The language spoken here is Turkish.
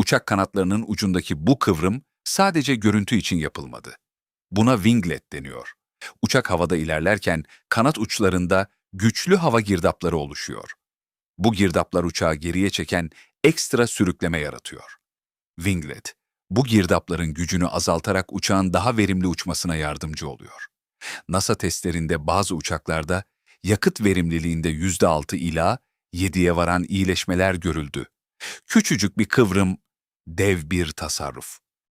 Uçak kanatlarının ucundaki bu kıvrım sadece görüntü için yapılmadı. Buna winglet deniyor. Uçak havada ilerlerken kanat uçlarında güçlü hava girdapları oluşuyor. Bu girdaplar uçağı geriye çeken ekstra sürükleme yaratıyor. Winglet, bu girdapların gücünü azaltarak uçağın daha verimli uçmasına yardımcı oluyor. NASA testlerinde bazı uçaklarda yakıt verimliliğinde %6 ila 7'ye varan iyileşmeler görüldü. Küçücük bir kıvrım, dev bir tasarruf.